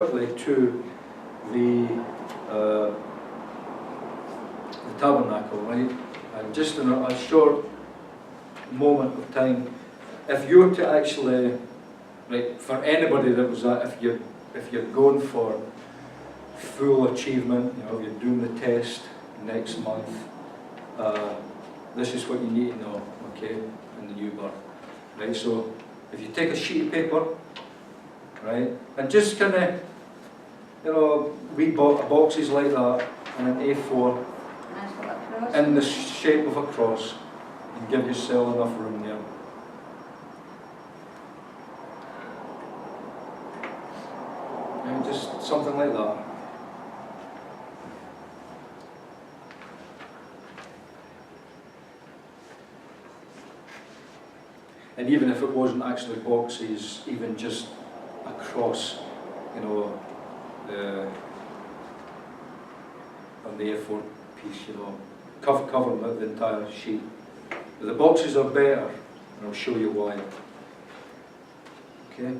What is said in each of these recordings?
to the tabernacle, right? And just in a short moment of time, if you were to actually, like, for anybody that was that, if you're going for full achievement, you know, you're doing the test next month, this is what you need to know, okay, in the new birth, right? So if you take a sheet of paper, right, and just kind of, you know, read boxes like that and an A4 in the shape of a cross, and give yourself enough room there. And just something like that. And even if it wasn't actually boxes, even just a cross, you know, on the A4 piece, you know, cover the entire sheet. But the boxes are better, and I'll show you why. Okay?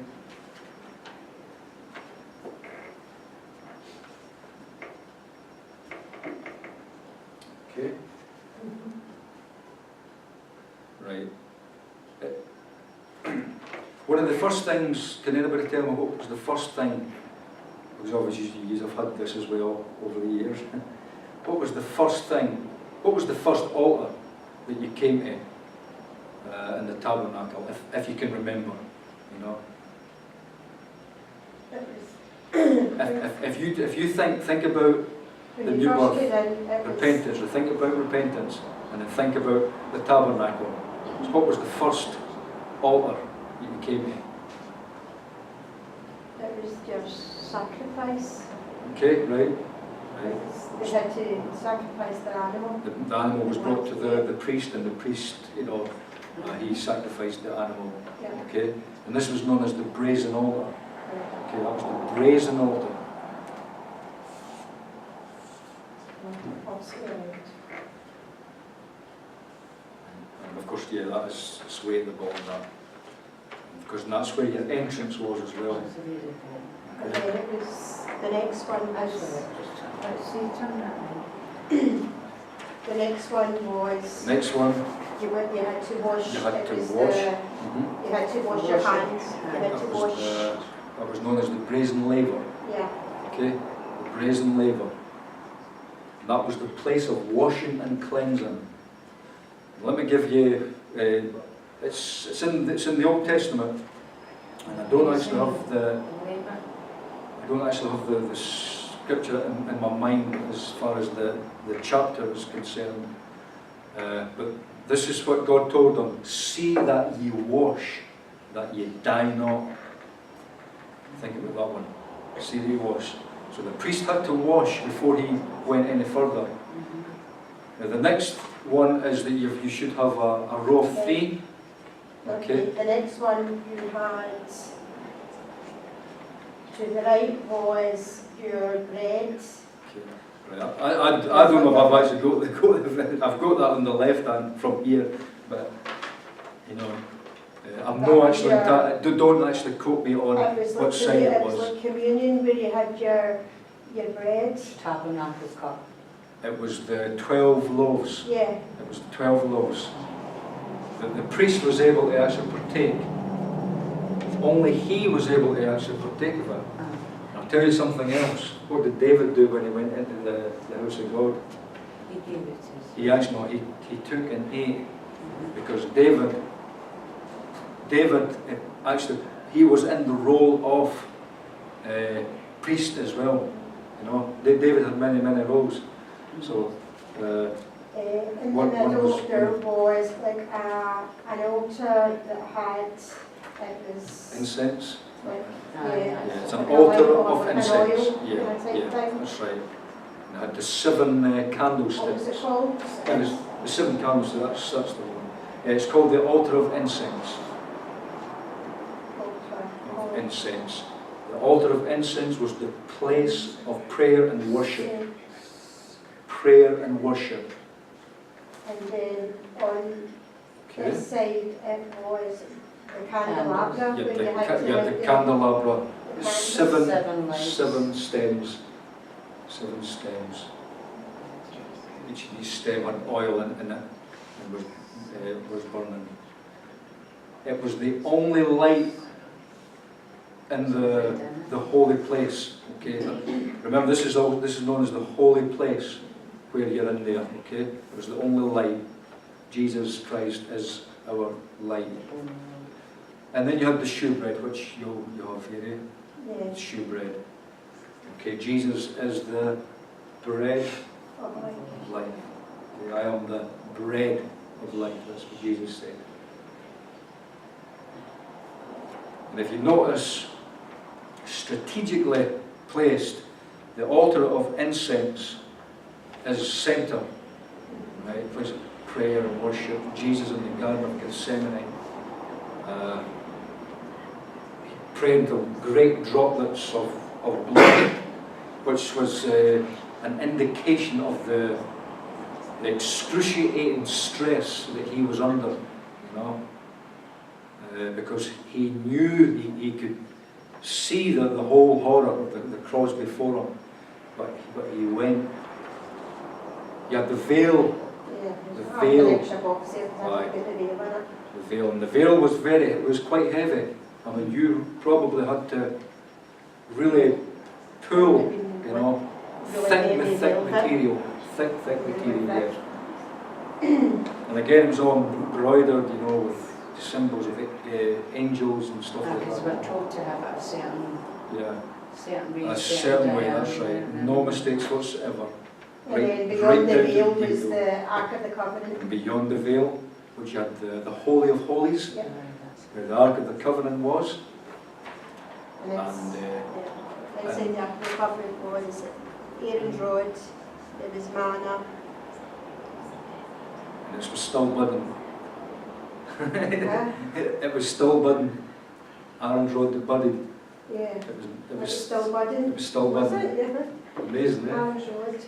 Okay? Right. One of the first things, can anybody tell me what was the first thing? Because obviously you have had this as well over the years. What was the first thing? What was the first altar that you came to in the tabernacle, if you can remember? You know. If you think about the new birth, repentance, or think about repentance, and then think about the tabernacle. So what was the first altar that you came to? It was your sacrifice. Okay, right. They had to sacrifice the animal. The animal was brought to the priest, and the priest, you know, he sacrificed the animal. Yeah. Okay, and this was known as the brazen altar. Okay, that was the brazen altar. And of course, yeah, that is sway at the bottom, that. Because that's where your entrance was as well. And then it was, the next one was, the next one was, Next one, you had to wash. you had to wash. You had to wash your hands. You had to wash. That was known as the brazen laver. Yeah. Okay, the brazen laver. That was the place of washing and cleansing. Let me give you. It's in the Old Testament, and I don't actually have the scripture in my mind as far as the chapter is concerned. But this is what God told them: "See that ye wash, that ye die not." Think about that one. See that ye wash. So the priest had to wash before he went any further. Now the next one is that you should have a row of three. Okay. The next one you had, to the right was your bread. Okay. Right. I don't know if I've actually I've got that on the left hand from here, but you know, I'm not actually. Don't actually quote me on what side it was. It was like communion where you had your bread. Tabernacle cup. It was the 12 loaves. Yeah. It was the 12 loaves. The priest was able to actually partake. Only he was able to actually partake of it. I'll tell you something else. What did David do when he went into the house of God? He gave it to us. He actually, he took and ate. Because David actually, he was in the role of priest as well. You know, David had many roles. So, in the middle there was like an altar that had, it was incense. like, Yeah, it's an like altar oil, of like an incense. oil, Yeah, thing. that's right. And it had the 7 candlesticks. What was it called? And it's the 7 candlesticks, that's the one. Yeah, it's called the altar of incense. Of incense. The altar of incense was the place of prayer and worship. Prayer and worship. And then on this side it was the candelabra. Yeah, where you had to the light candelabra. seven, Seven legs. seven stems. Seven stems. Each of these stems had oil in it and was burning. It was the only light in the holy place. Okay. Remember, this is known as the holy place where you're in there. Okay. It was the only light. Jesus Christ is our light. And then you have the shewbread, which you have here. Yeah. Shewbread. Okay. Jesus is the bread Oh, my. of life. Okay, I am the bread of life. That's what Jesus said. And if you notice, strategically placed, the altar of incense is centre, right? Place of prayer and worship. Jesus in the Garden of Gethsemane, praying till great droplets of blood, which was an indication of the excruciating stress that he was under, you know, because he knew he could see the whole horror of the cross before him, but he went. You had the veil, Yeah, the there's veil. an extra box here, because I Aye. put the veil in it. the veil, and the veil was quite heavy. I mean, you probably had to really pull, you know, Really thick heavy veil, material, thick Really material, thick. yeah. And again, it was all embroidered, you know, with symbols of angels and stuff like Because we're that. told to have a certain Yeah, reason. a certain way, that's right. No mistakes whatsoever. And Right- then right beyond the down to veil the was detail. the Ark of the Covenant. And beyond the veil, which had the Holy of Holies, Yeah. where the Ark of the Covenant was, And it's, and yeah. Inside the Ark of the Covenant was Aaron's rod, there was manna. and it was still budding. Huh? It was still budding. Aaron's rod that budded. Yeah. It It was was still budding. still Was budding. it? Yeah. Amazing, eh? Aaron's rod.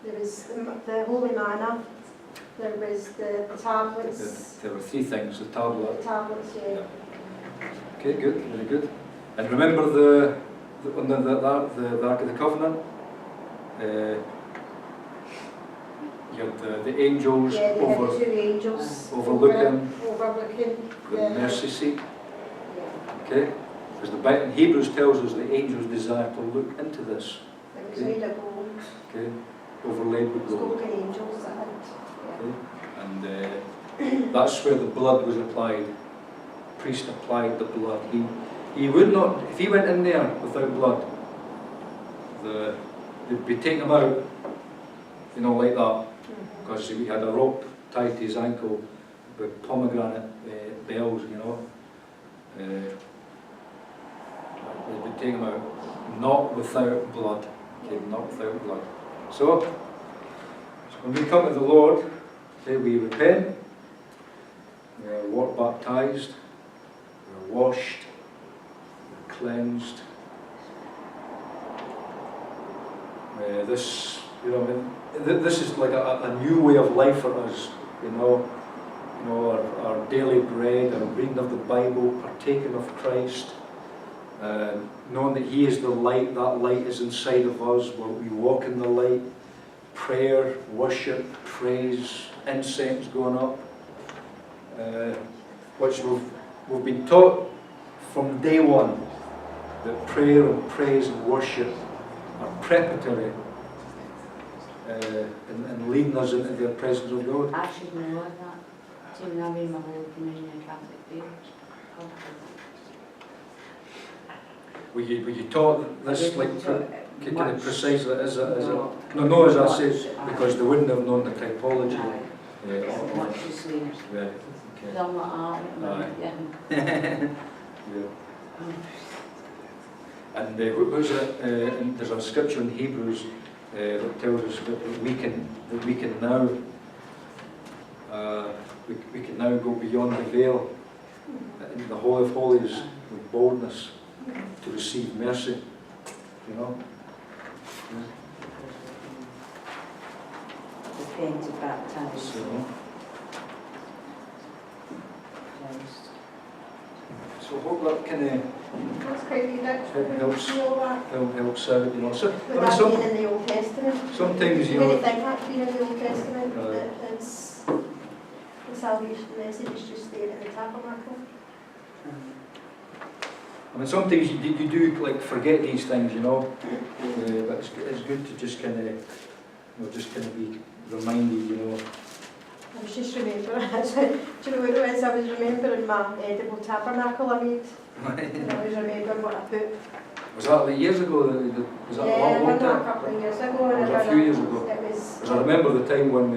There was the holy manna. There was the tablets. There were three things: the The tablet. tablets, yeah. Okay, good, very good. And remember the Ark of the Covenant. You had the angels Yeah, they had over two angels overlooking overlooking the mercy seat. Yeah. Okay, because the Bible in Hebrews tells us the angels desire to look into this. It was made of gold. Okay, overlaid with gold. Spoken angels that had. Yeah. Okay, and that's where the blood was applied. The priest applied the blood. He would not, if he went in there without blood, they'd be taking him out, you know, like that, because he had a rope tied to his ankle with pomegranate bells, you know. They'd be taking him out, not without blood. Okay, not without blood. So when we come to the Lord, okay, we repent, we are water baptized, we are washed, we are cleansed. This, you know, I mean, this is like a new way of life for us, you know. You know, our daily bread, our reading of the Bible, partaking of Christ, knowing that He is the light, that light is inside of us, where we walk in the light, prayer, worship, praise, incense going up, which we've been taught from day one, that prayer and praise and worship are preparatory and leading us into the presence of God. I should know that. See, when I read my Holy Communion Catholic faith. Were you taught this like kind of precisely as a No, as I said, because they wouldn't have known the typology. Aye. Yeah, Much as sleep. right, Because I'm not Aye. yeah. yeah. And who's it? There's a scripture in Hebrews that tells us that we can now we can now go beyond the veil into the Holy of Holies with boldness to receive mercy. You know. Repented, baptized, So, cleansed. So I hope that kind of That's quite wee bit. helps. You know that? helps out, you know. So, With I mean, that being in the Old Testament. sometimes, you You really know, think that's been in the Old Testament? Right. That it's the salvation message is just there in the tabernacle. I mean, sometimes you do like forget these things, you know. But it's good to just kind of, you know, just kind of be reminded, you know. I was just remembering, do you know what it was? I was remembering my edible tabernacle I made. And I was remembering what I put. Was that like years ago? Was that Yeah, a I long done that a time? couple of years ago. Or And was it I a done few it. years ago? It was. Because I remember the time when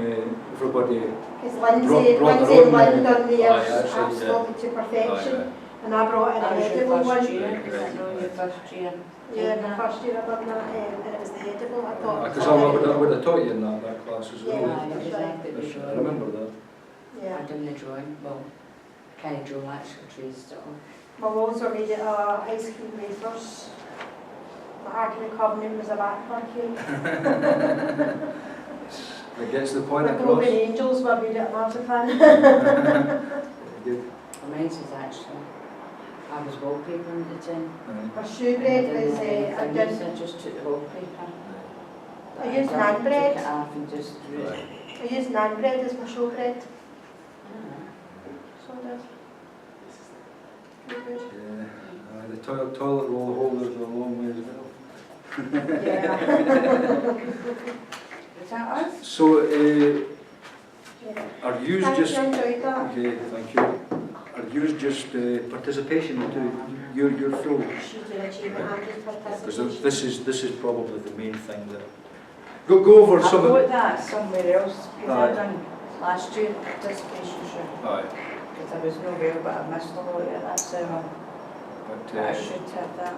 everybody. Because Lindsay brought their and own, Lynn done aye, theirs that's right, absolutely to perfection. Aye, And I brought in That an was your edible first one. year, Right, is that right, not your right. first year? Yeah, my first year I done that, and it was the edible. I thought. Because I would have taught you in that class as well. Yeah. Aye, it was after the I drawing. remember that. Yeah. I done the drawing, well, kind of drew actual trees still. My also made it ice cream wafers. My Ark of the Covenant was a backpack cake. It gets the point My across. golden angels were made at marzipan. Good. Mine's is actually, I was wallpapering the tin. My showbread was, I just took the wallpaper. I used naan Took bread. it off and just drew it. I used naan bread as my showbread. Ah. So that's good. Yeah. The toilet roll holders are a long way as well. Yeah. Is that us? So, Yeah. are you Thank just you, I enjoyed that. okay? Thank you. Are you just participation into your full? She's doing achievement and just Because participation. this is probably the main thing that go over I some of. wrote that somewhere else, because Aye. I done last year participation show, Aye. because I was nowhere, but I missed a lot of that, so But, I should have that.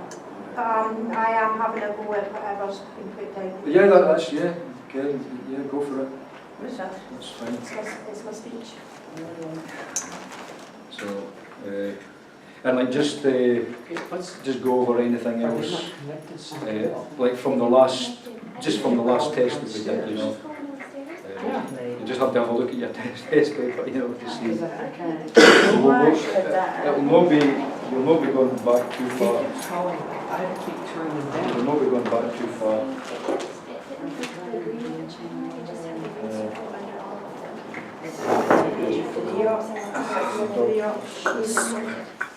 I am having a go at whatever's been put down. yeah, that's yeah. Okay, yeah, go for it. What's that? That's fine. It's my speech. So, and like just go over anything else, like from the last, just from the last test that we did, you know. You just have to have a look at your test paper, you know, to see. Because I can't. It'll not be, you'll not be going back too far. I keep turning down. You'll not be going back too far. Video. Video.